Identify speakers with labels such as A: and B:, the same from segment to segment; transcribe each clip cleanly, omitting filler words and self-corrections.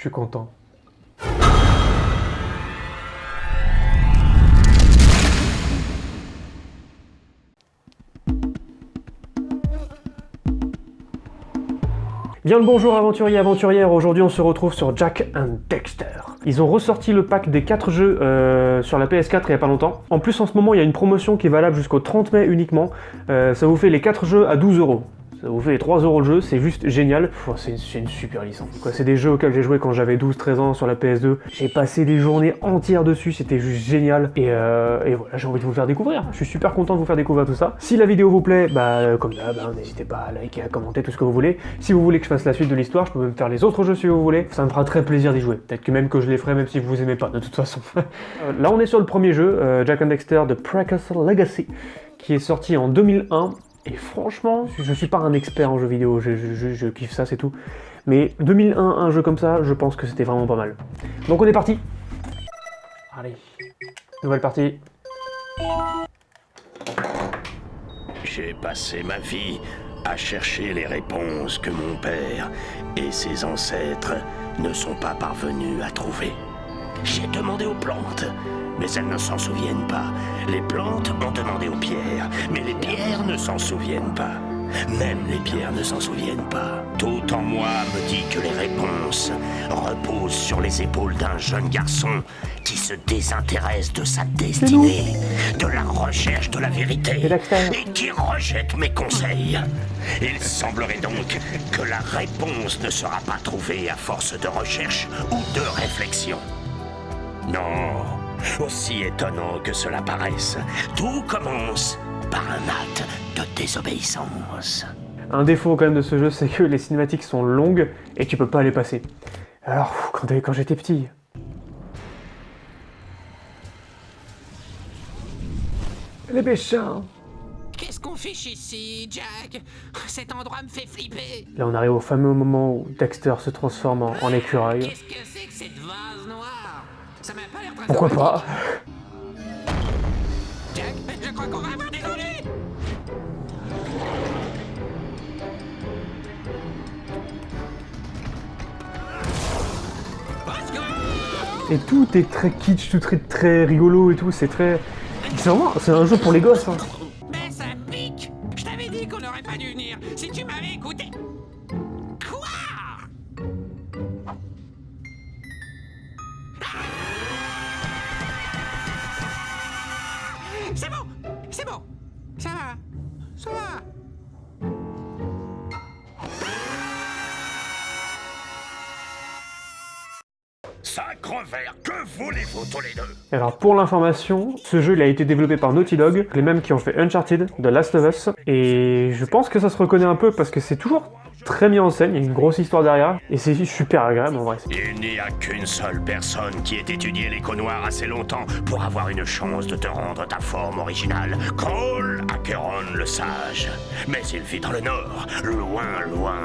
A: suis content. Bien le bonjour aventuriers et aventurières, aujourd'hui on se retrouve sur Jak and Daxter. Ils ont ressorti le pack des 4 jeux sur la PS4 il n'y a pas longtemps. En plus en ce moment il y a une promotion qui est valable jusqu'au 30 mai uniquement. Ça vous fait les 4 jeux à 12 €. Ça vous fait les 3 € le jeu, c'est juste génial. C'est une super licence. C'est des jeux auxquels j'ai joué quand j'avais 12-13 ans sur la PS2. J'ai passé des journées entières dessus, c'était juste génial. Et voilà, j'ai envie de vous faire découvrir. Je suis super content de vous faire découvrir tout ça. Si la vidéo vous plaît, comme d'hab, n'hésitez pas à liker, à commenter tout ce que vous voulez. Si vous voulez que je fasse la suite de l'histoire, je peux même faire les autres jeux si vous voulez. Ça me fera très plaisir d'y jouer. Peut-être que même que je les ferai même si vous aimez pas, de toute façon. Là on est sur le premier jeu, Jak and Daxter de Precursor Legacy, qui est sorti en 2001. Et franchement, je suis pas un expert en jeux vidéo, je kiffe ça, c'est tout. Mais 2001, un jeu comme ça, je pense que c'était vraiment pas mal. Donc on est parti. Allez, nouvelle partie.
B: J'ai passé ma vie à chercher les réponses que mon père et ses ancêtres ne sont pas parvenus à trouver. J'ai demandé aux plantes, mais elles ne s'en souviennent pas. Les plantes ont demandé aux pierres, mais les pierres ne s'en souviennent pas. Même les pierres ne s'en souviennent pas. Tout en moi me dit que les réponses reposent sur les épaules d'un jeune garçon qui se désintéresse de sa destinée, de la recherche de la vérité, et qui rejette mes conseils. Il semblerait donc que la réponse ne sera pas trouvée à force de recherche ou de réflexion. Non, aussi étonnant que cela paraisse, tout commence par un acte de désobéissance.
A: Un défaut quand même de ce jeu, c'est que les cinématiques sont longues et tu peux pas les passer. Alors, quand j'étais petit... Les méchants!
C: Qu'est-ce qu'on fiche ici, Jack? Cet endroit me fait flipper.
A: Là on arrive au fameux moment où Daxter se transforme en écureuil.
C: Qu'est-ce que c'est que cette vase noire? Ça m'a pas l'air très
A: Pourquoi pas?
C: Jack, je crois qu'on va avoir des ennuis.
A: Et tout est très kitsch, tout très rigolo et tout, c'est très... C'est un jeu pour les gosses, hein.
C: Mais ça pique. Je t'avais dit qu'on n'aurait pas dû venir si tu m'avais écouté. Quoi? C'est bon, c'est bon. Ça va, ça va.
B: Sacre-vert, que voulez-vous tous les deux?
A: Alors pour l'information, ce jeu il a été développé par Naughty Dog, les mêmes qui ont fait Uncharted, The Last of Us, et je pense que ça se reconnaît un peu parce que c'est toujours très mis en scène, il y a une grosse histoire derrière, et c'est super agréable en vrai.
B: Il n'y a qu'une seule personne qui ait étudié l'écho noir assez longtemps pour avoir une chance de te rendre ta forme originale. Cole Acheron le sage. Mais il vit dans le nord, loin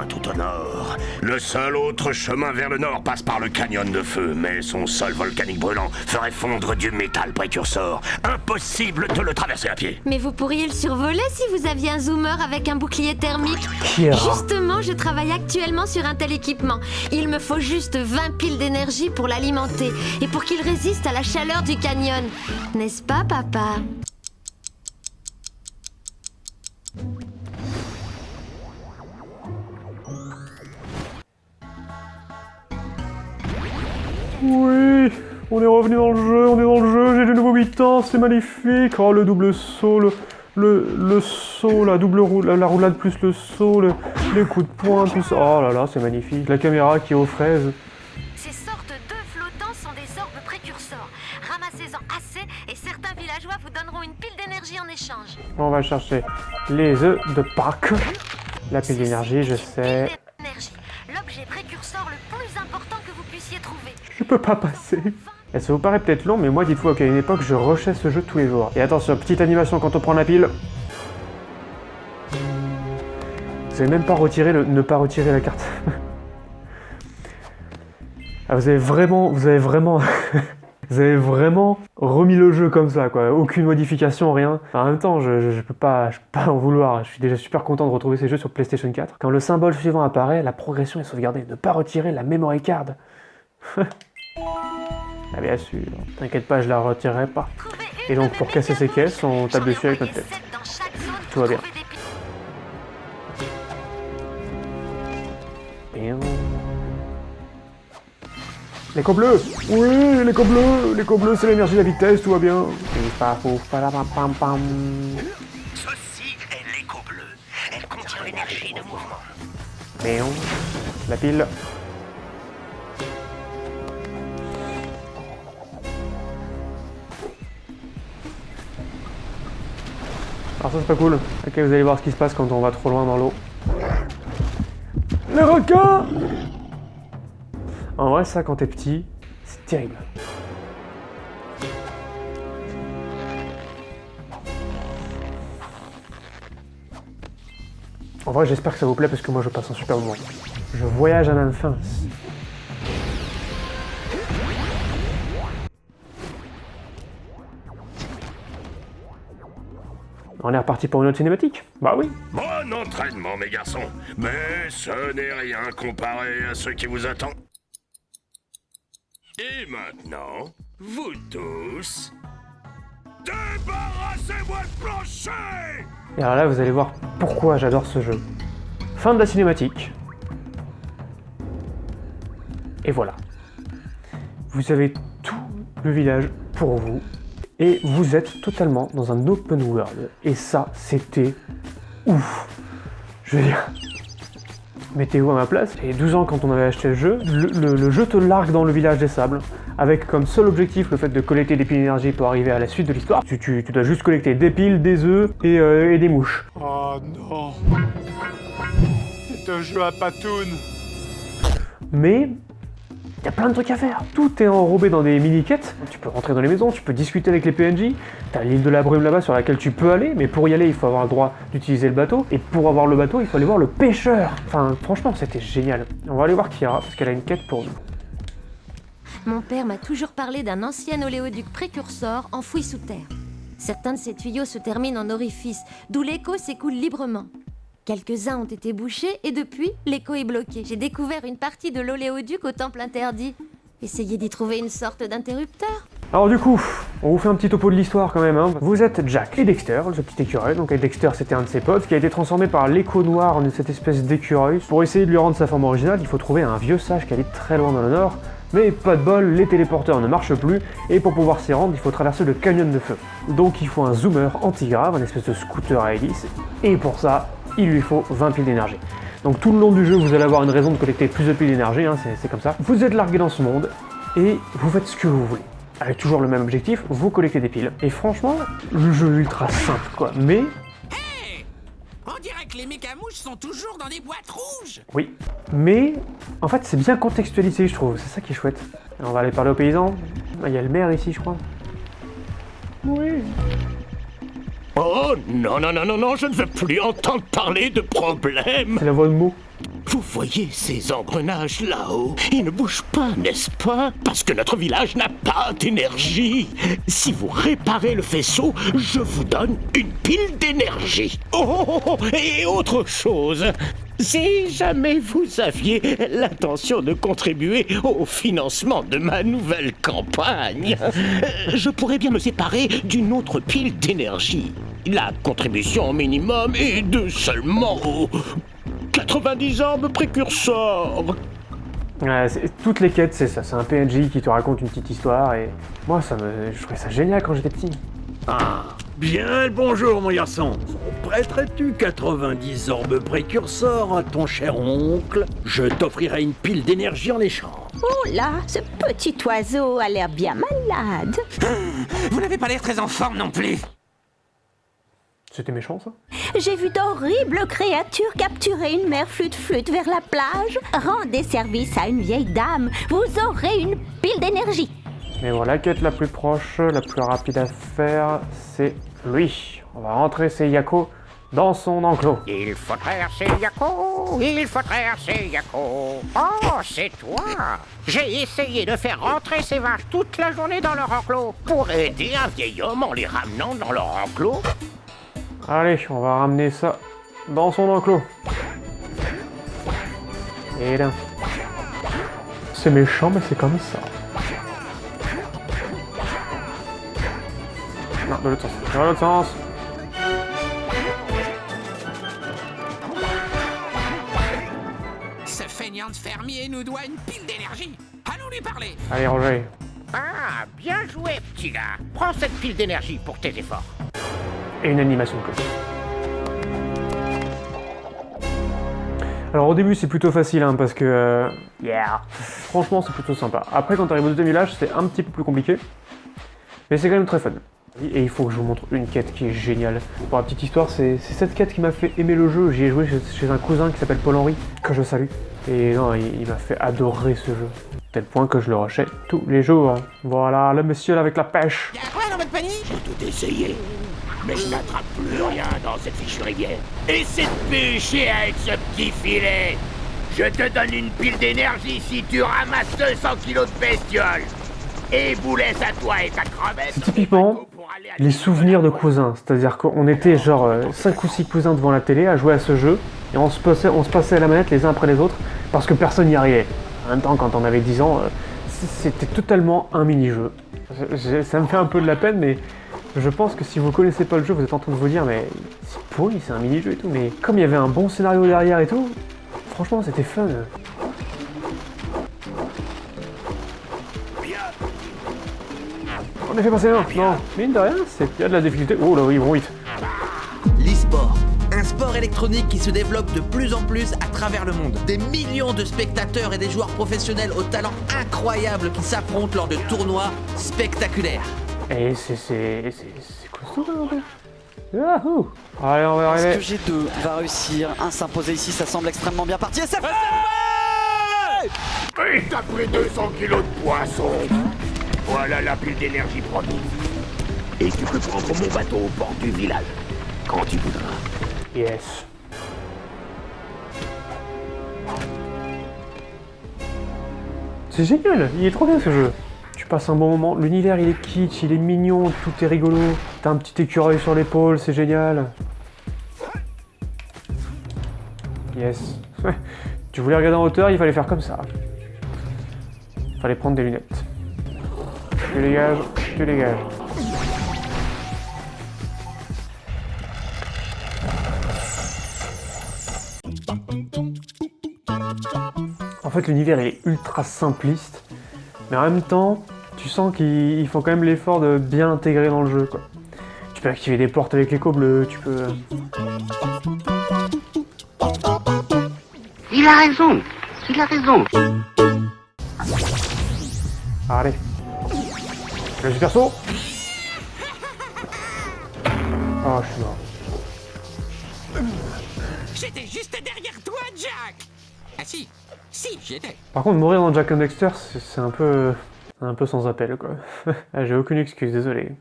B: tout au nord. Le seul autre chemin vers le nord passe par le canyon de feu, mais son sol volcanique brûlant ferait fondre du métal précurseur. Impossible de le traverser à pied.
D: Mais vous pourriez le survoler si vous aviez un zoomer avec un bouclier thermique.
A: Kira.
D: Justement, je travaille actuellement sur un tel équipement. Il me faut juste 20 piles d'énergie pour l'alimenter et pour qu'il résiste à la chaleur du canyon. N'est-ce pas, papa?
A: Oui, on est revenu dans le jeu, j'ai de nouveau 8 ans, c'est magnifique. Oh le double saut, le saut, la roulade plus le saut, les coups de poing, tout ça. Oh là là, c'est magnifique. La caméra qui est aux fraises.
D: Ces sortes d'œufs flottants sont des orbes précurseurs. Ramassez-en assez et certains villageois vous donneront une pile d'énergie en échange.
A: On va chercher les œufs de Pâques. La pile d'énergie, je sais.
D: L'objet précurseur le plus important que vous puissiez trouver.
A: Je peux pas passer. Et ça vous paraît peut-être long, mais moi dites-vous qu'à une époque, je rushais ce jeu tous les jours. Et attention, petite animation quand on prend la pile. Vous avez même pas retiré ne pas retirer la carte. Ah, vous avez vraiment... Vous avez vraiment remis le jeu comme ça, quoi. Aucune modification, rien. En même temps, je peux pas en vouloir. Je suis déjà super content de retrouver ces jeux sur PlayStation 4. Quand le symbole suivant apparaît, la progression est sauvegardée. Ne pas retirer la memory card. Ah bien sûr, t'inquiète pas, je la retirerai pas. Et donc pour casser ces caisses, on tape dessus avec notre tête. Tout va bien. L'écho bleu. Oui, l'écho bleu. L'écho bleu, c'est l'énergie de la vitesse, tout va bien.
B: Ceci est l'écho bleu. Elle contient l'énergie de mouvement.
A: La pile. Alors ça c'est pas cool. Ok, vous allez voir ce qui se passe quand on va trop loin dans l'eau. Les requins! En vrai, ça, quand t'es petit, c'est terrible. En vrai, j'espère que ça vous plaît parce que moi je passe un super moment. Je voyage à l'enfance. On est reparti pour une autre cinématique? Bah oui.
B: Bon entraînement, mes garçons. Mais ce n'est rien comparé à ce qui vous attend. Et maintenant, vous tous, débarrassez-moi le plancher!
A: Et alors là, vous allez voir pourquoi j'adore ce jeu. Fin de la cinématique. Et voilà. Vous avez tout le village pour vous. Et vous êtes totalement dans un open world. Et ça, c'était ouf. Je veux dire, mettez-vous à ma place. J'ai 12 ans quand on avait acheté le jeu. Le jeu te largue dans le village des sables, avec comme seul objectif le fait de collecter des piles d'énergie pour arriver à la suite de l'histoire. Tu dois juste collecter des piles, des œufs et des mouches.
E: Oh non. C'est un jeu à patounes.
A: Mais il y a plein de trucs à faire. Tout est enrobé dans des mini-quêtes. Tu peux rentrer dans les maisons, tu peux discuter avec les PNJ. T'as l'île de la brume là-bas sur laquelle tu peux aller, mais pour y aller, il faut avoir le droit d'utiliser le bateau. Et pour avoir le bateau, il faut aller voir le pêcheur. Enfin, franchement, c'était génial. On va aller voir Kiara, parce qu'elle a une quête pour nous.
D: Mon père m'a toujours parlé d'un ancien oléoduc précurseur enfoui sous terre. Certains de ces tuyaux se terminent en orifices, d'où l'écho s'écoule librement. Quelques-uns ont été bouchés et depuis, l'écho est bloqué. J'ai découvert une partie de l'oléoduc au temple interdit. Essayez d'y trouver une sorte d'interrupteur.
A: Alors du coup, on vous fait un petit topo de l'histoire quand même. Hein. Vous êtes Jack et Dexter, ce petit écureuil. Donc Dexter, c'était un de ses potes qui a été transformé par l'écho noir en cette espèce d'écureuil. Pour essayer de lui rendre sa forme originale, il faut trouver un vieux sage qui habite très loin dans le nord. Mais pas de bol, les téléporteurs ne marchent plus, et pour pouvoir s'y rendre, il faut traverser le canyon de feu. Donc il faut un zoomer anti-grave, un espèce de scooter à hélice, et pour ça, il lui faut 20 piles d'énergie. Donc tout le long du jeu, vous allez avoir une raison de collecter plus de piles d'énergie, hein, c'est comme ça. Vous êtes largué dans ce monde, et vous faites ce que vous voulez. Avec toujours le même objectif, vous collectez des piles. Et franchement, le jeu est ultra simple, quoi. Mais...
C: Hé! On dirait que les mécamouches sont toujours dans des boîtes rouges!
A: oui. Mais, en fait, c'est bien contextualisé, je trouve. C'est ça qui est chouette. Alors, on va aller parler aux paysans. Il y a le maire ici, je crois. Oui.
B: Oh non, non, non, non, non, je ne veux plus entendre parler de problème.
A: C'est la voix de Mo.
B: Vous voyez ces engrenages là-haut? Ils ne bougent pas, n'est-ce pas? Parce que notre village n'a pas d'énergie. Si vous réparez le faisceau, je vous donne une pile d'énergie. Oh, et autre chose, si jamais vous aviez l'intention de contribuer au financement de ma nouvelle campagne, je pourrais bien me séparer d'une autre pile d'énergie. La contribution minimum est de seulement 90 orbes précurseurs.
A: Toutes les quêtes, c'est ça. C'est un PNJ qui te raconte une petite histoire et... moi, je trouvais ça génial quand j'étais petit.
F: Ah, bien le bonjour, mon garçon. Prêterais-tu 90 orbes précurseurs à ton cher oncle? Je t'offrirai une pile d'énergie en échange.
G: Oh là, ce petit oiseau a l'air bien malade.
C: Vous n'avez pas l'air très en forme non plus!
A: C'était méchant, ça?
G: J'ai vu d'horribles créatures capturer une mère flûte-flûte vers la plage. Rendez service à une vieille dame, vous aurez une pile d'énergie.
A: Mais voilà, la quête la plus proche, la plus rapide à faire, c'est lui. On va rentrer ces Yako dans son enclos.
H: Il faut traverser Yako, il faut traverser Yako. Oh, c'est toi! J'ai essayé de faire rentrer ces vaches toute la journée dans leur enclos pour aider un vieil homme en les ramenant dans leur enclos.
A: Allez, on va ramener ça dans son enclos. Et là. c'est méchant, mais c'est comme ça. Non, de l'autre sens. Dans l'autre sens.
C: Ce feignant de fermier nous doit une pile d'énergie. Allons lui parler.
A: Allez, Roger.
H: Ah, bien joué, petit gars. Prends cette pile d'énergie pour tes efforts.
A: Et une animation de côté. Alors au début c'est plutôt facile hein, parce que franchement c'est plutôt sympa. Après quand tu arrives au deuxième village c'est un petit peu plus compliqué. Mais c'est quand même très fun. Et il faut que je vous montre une quête qui est géniale. Pour la petite histoire, c'est cette quête qui m'a fait aimer le jeu. J'y ai joué chez un cousin qui s'appelle Paul-Henri, que je salue. Et non, il m'a fait adorer ce jeu. Tel point que je le rachète tous les jours. Voilà, le monsieur avec la pêche.
C: Y'a quoi dans votre panier?
B: J'ai tout essayé, mais je n'attrape plus rien dans cette fichue rivière. Essaie de pêcher avec ce petit filet. Je te donne une pile d'énergie si tu ramasses 200 kilos de bestiole. Et vous laisse à toi et ta crevette.
A: C'est typiquement les souvenirs de cousins. C'est-à-dire qu'on était genre 5 ou 6 cousins devant la télé à jouer à ce jeu. Et on se passait la manette les uns après les autres parce que personne n'y arrivait. En même temps, quand on avait 10 ans, c'était totalement un mini-jeu. Ça me fait un peu de la peine, mais je pense que si vous connaissez pas le jeu, vous êtes en train de vous dire mais c'est pourri, c'est un mini-jeu et tout. Mais comme il y avait un bon scénario derrière et tout, franchement c'était fun. On a fait passer un. Non, mine de rien, il y a de la difficulté. Oh là oui, ils vont vite.
I: L'e-sport, un sport électronique qui se développe de plus en plus à travers le monde. Des millions de spectateurs et des joueurs professionnels au talent incroyable qui s'affrontent lors de tournois spectaculaires.
A: Et c'est costaud quand même. Yahoo! Allez, on va arriver.
J: Est-ce que G2 va réussir à s'imposer ici? Ça semble extrêmement bien parti et c'est fait!
B: Oui, t'as pris 200 kilos de poisson. Voilà la pile d'énergie promise. Et tu peux prendre mon bateau au port du village, quand tu voudras.
A: Yes. C'est génial, il est trop bien ce jeu. Tu passes un bon moment, l'univers il est kitsch, il est mignon, tout est rigolo. T'as un petit écureuil sur l'épaule, c'est génial. Yes. Tu voulais regarder en hauteur, il fallait faire comme ça. Fallait prendre des lunettes. Tu dégages, tu dégages. En fait, l'univers est ultra simpliste, mais en même temps, tu sens qu'ils font quand même l'effort de bien intégrer dans le jeu, quoi. Tu peux activer des portes avec l'écho bleu, tu peux...
B: Il a raison, il a raison.
A: Allez. Le super saut. Oh, je suis mort.
C: J'étais juste derrière toi, Jack. Ah si, j'y étais.
A: Par contre, mourir dans Jack and Dexter, c'est un peu sans appel, quoi. Ah, j'ai aucune excuse, désolé.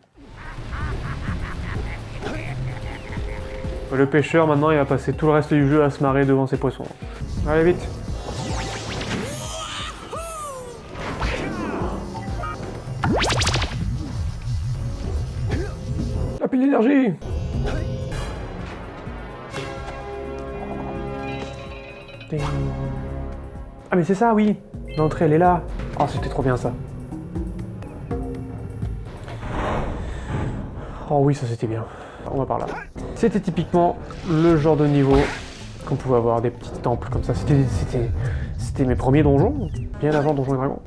A: Le pêcheur, maintenant, il va passer tout le reste du jeu à se marrer devant ses poissons. Allez, vite. La pile d'énergie. Ah mais c'est ça, oui. L'entrée, elle est là. Oh, c'était trop bien ça. Oh oui, ça c'était bien. On va par là. C'était typiquement le genre de niveau qu'on pouvait avoir, des petits temples comme ça. C'était mes premiers donjons, bien avant Donjons et Dragons.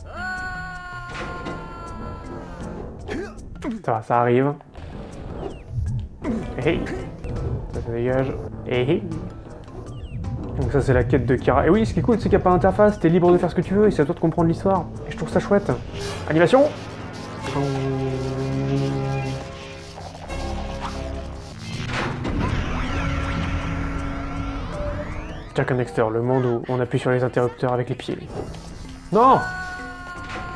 A: Ça va, ça arrive. Hey. Ça dégage. Hey. Donc ça c'est la quête de Kira. Et oui, ce qui est cool, c'est qu'il n'y a pas d'interface, t'es libre de faire ce que tu veux et c'est à toi de comprendre l'histoire. Et je trouve ça chouette. Animation. Jack and Dexter, le monde où on appuie sur les interrupteurs avec les pieds. Non.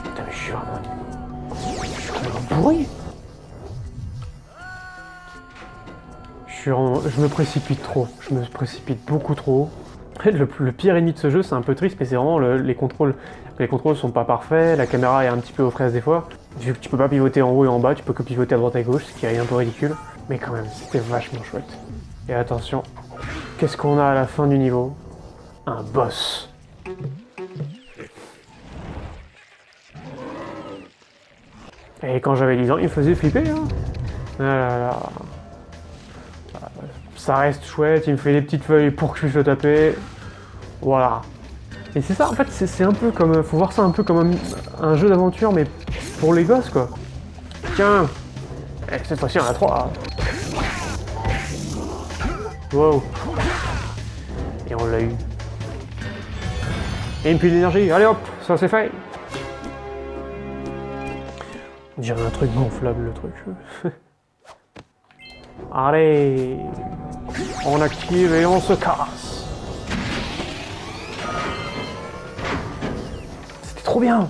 A: Putain mais je suis vraiment bourré. Je me précipite trop, je me précipite beaucoup trop. Le pire ennemi de ce jeu, c'est un peu triste, mais c'est vraiment les contrôles. Les contrôles sont pas parfaits, la caméra est un petit peu aux fraises des fois. Vu que tu peux pas pivoter en haut et en bas, tu peux que pivoter à droite et à gauche, ce qui est un peu ridicule. Mais quand même, c'était vachement chouette. Et attention, qu'est-ce qu'on a à la fin du niveau? Un boss. Et quand j'avais 10 ans, il me faisait flipper, hein. Ah là là. Ça reste chouette, il me fait des petites feuilles pour que je puisse le taper. Voilà. Et c'est ça, en fait, c'est un peu comme... Faut voir ça un peu comme un jeu d'aventure, mais pour les gosses, quoi. Tiens. Et cette fois-ci, on a 3. Wow. Et on l'a eu. Et une pile d'énergie. Allez hop, ça c'est fait. On dirait un truc gonflable, le truc. Allez. On active et on se casse. C'était trop bien.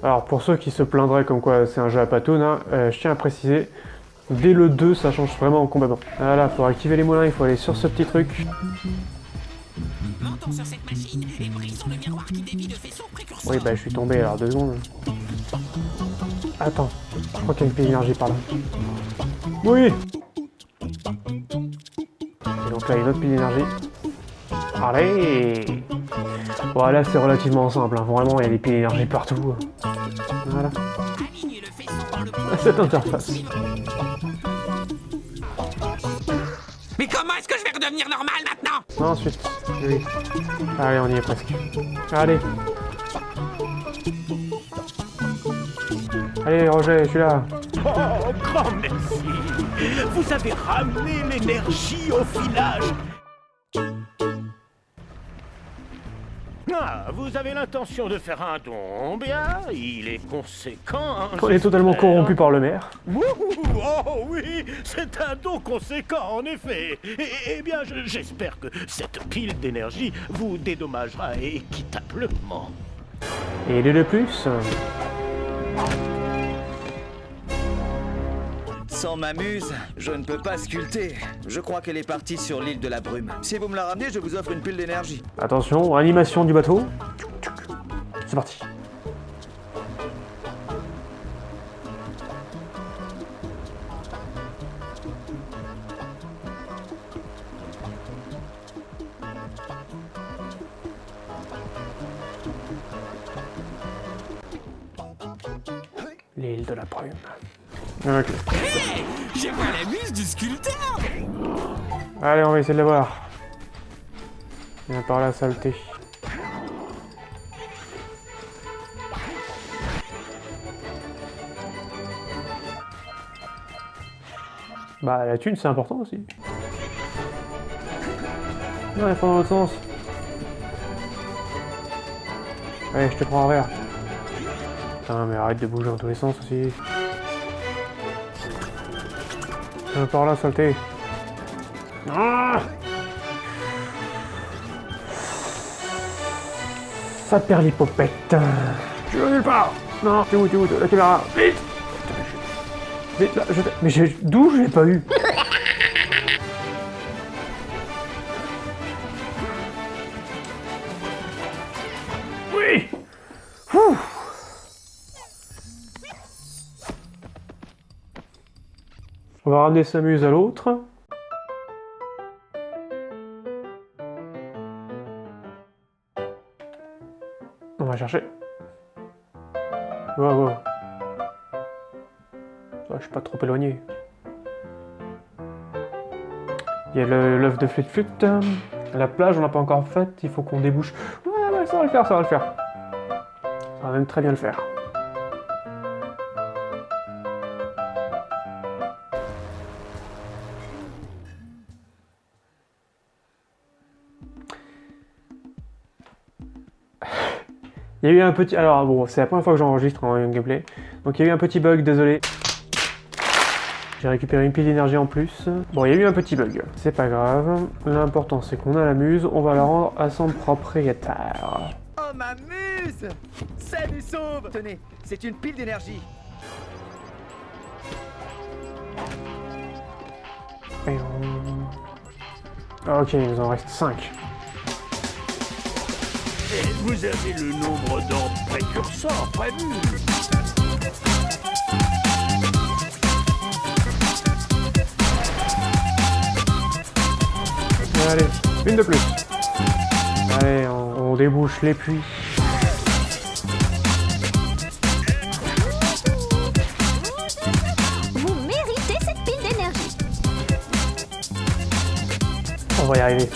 A: Alors pour ceux qui se plaindraient comme quoi c'est un jeu à patoune, hein, je tiens à préciser, dès le 2 ça change vraiment complètement. Voilà, faut activer les moulins, il faut aller sur ce petit truc.
C: Montons sur cette machine et brisons le miroir qui dévie le faisceau précurseur.
A: Oui bah je suis tombé alors 2 secondes. Attends, je crois qu'il y a une pile d'énergie par là. Oui. Et donc là il y a une autre pile d'énergie. Allez. Voilà, c'est relativement simple, hein. Vraiment il y a des piles d'énergie partout. Voilà. Cette interface.
C: Mais comment est-ce que je vais redevenir normal maintenant?
A: Ensuite, oui. Allez, on y est presque. Allez. Allez, Roger, je suis là.
F: Oh, grand merci. Vous avez ramené l'énergie au filage. Ah, vous avez l'intention de faire un don, bien, il est conséquent.
A: On est totalement corrompu par le maire.
F: Ouh, oh oui, c'est un don conséquent en effet. Eh bien, j'espère que cette pile d'énergie vous dédommagera équitablement.
A: Et il est de plus.
J: Sans m'amuse, je ne peux pas sculpter. Je crois qu'elle est partie sur l'île de la brume. Si vous me la ramenez, je vous offre une pile d'énergie.
A: Attention, animation du bateau. C'est parti. L'île de la brume. Ok.
C: Hey, je vois la muse du sculpteur.
A: Allez, on va essayer de la voir. Viens par la saleté. Bah, la thune, c'est important aussi. Non, il faut dans l'autre sens. Allez, je te prends en verre. Putain, mais arrête de bouger dans tous les sens aussi. Viens par là, saleté. Ah, ça perd l'hypopète. Je veux nulle part. Non, t'es où, la caméra? Vite. Vite là, mais d'où je l'ai pas eu? Oui. Ouh. On va ramener Samus à l'autre. On va chercher. Wow. Je suis pas trop éloigné. Il y a l'œuf de flûte. La plage, on l'a pas encore faite. Il faut qu'on débouche. Ouais, ça va le faire, ça va le faire. Ça va même très bien le faire. Il y a eu un petit... Alors bon, c'est la première fois que j'enregistre en gameplay. Donc il y a eu un petit bug, désolé. J'ai récupéré une pile d'énergie en plus. Bon, il y a eu un petit bug. C'est pas grave. L'important, c'est qu'on a la muse. On va la rendre à son propriétaire.
J: Oh, ma muse! Salut, sauve! Tenez, c'est une pile d'énergie.
A: Ok, il nous en reste 5.
F: Et vous avez le nombre d'orbes précurseurs prévu.
A: Allez, une de plus. Allez, on débouche les puits. On va y arriver.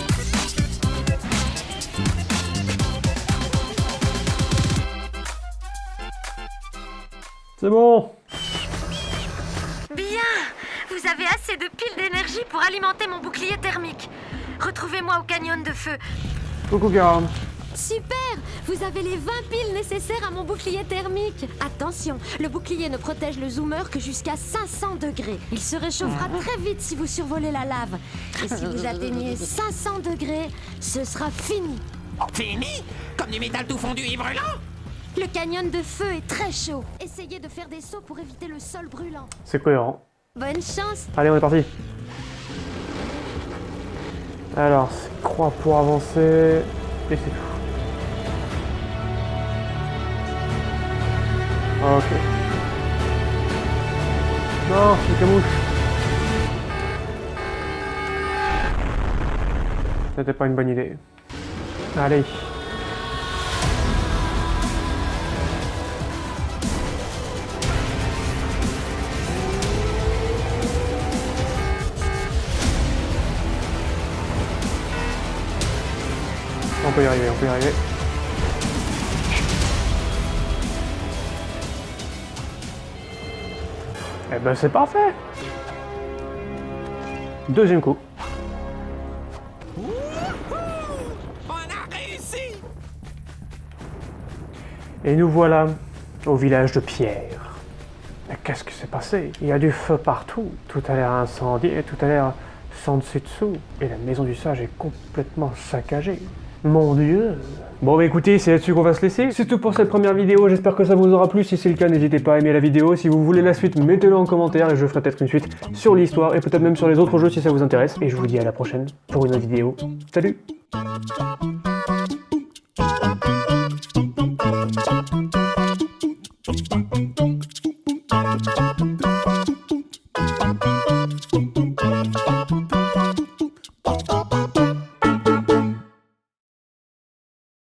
A: C'est bon.
D: Bien. Vous avez assez de piles d'énergie pour alimenter mon bouclier thermique. Retrouvez-moi au canyon de feu.
A: Coucou Karen.
D: Super! Vous avez les 20 piles nécessaires à mon bouclier thermique. Attention, le bouclier ne protège le zoomer que jusqu'à 500 degrés. Il se réchauffera très vite si vous survolez la lave. Et si vous atteignez 500 degrés, ce sera fini.
C: Fini? Comme du métal tout fondu et brûlant?
D: Le canyon de feu est très chaud. Essayez de faire des sauts pour éviter le sol brûlant.
A: C'est cohérent.
D: Bonne chance!
A: Allez, on est parti. Alors, c'est croix pour avancer. Et c'est tout. Ok. Non, c'est camouche. C'était pas une bonne idée. Allez. On peut y arriver, on peut y arriver. Eh ben c'est parfait. Deuxième coup.
C: On a réussi!
A: Et nous voilà au village de Pierre. Mais qu'est-ce qui s'est passé? Il y a du feu partout. Tout a l'air incendié, tout a l'air sans dessus-dessous. Et la maison du sage est complètement saccagée. Mon Dieu! Bon bah écoutez, c'est là-dessus qu'on va se laisser. C'est tout pour cette première vidéo, j'espère que ça vous aura plu. Si c'est le cas, n'hésitez pas à aimer la vidéo. Si vous voulez la suite, mettez-le en commentaire et je ferai peut-être une suite sur l'histoire et peut-être même sur les autres jeux si ça vous intéresse. Et je vous dis à la prochaine pour une autre vidéo. Salut!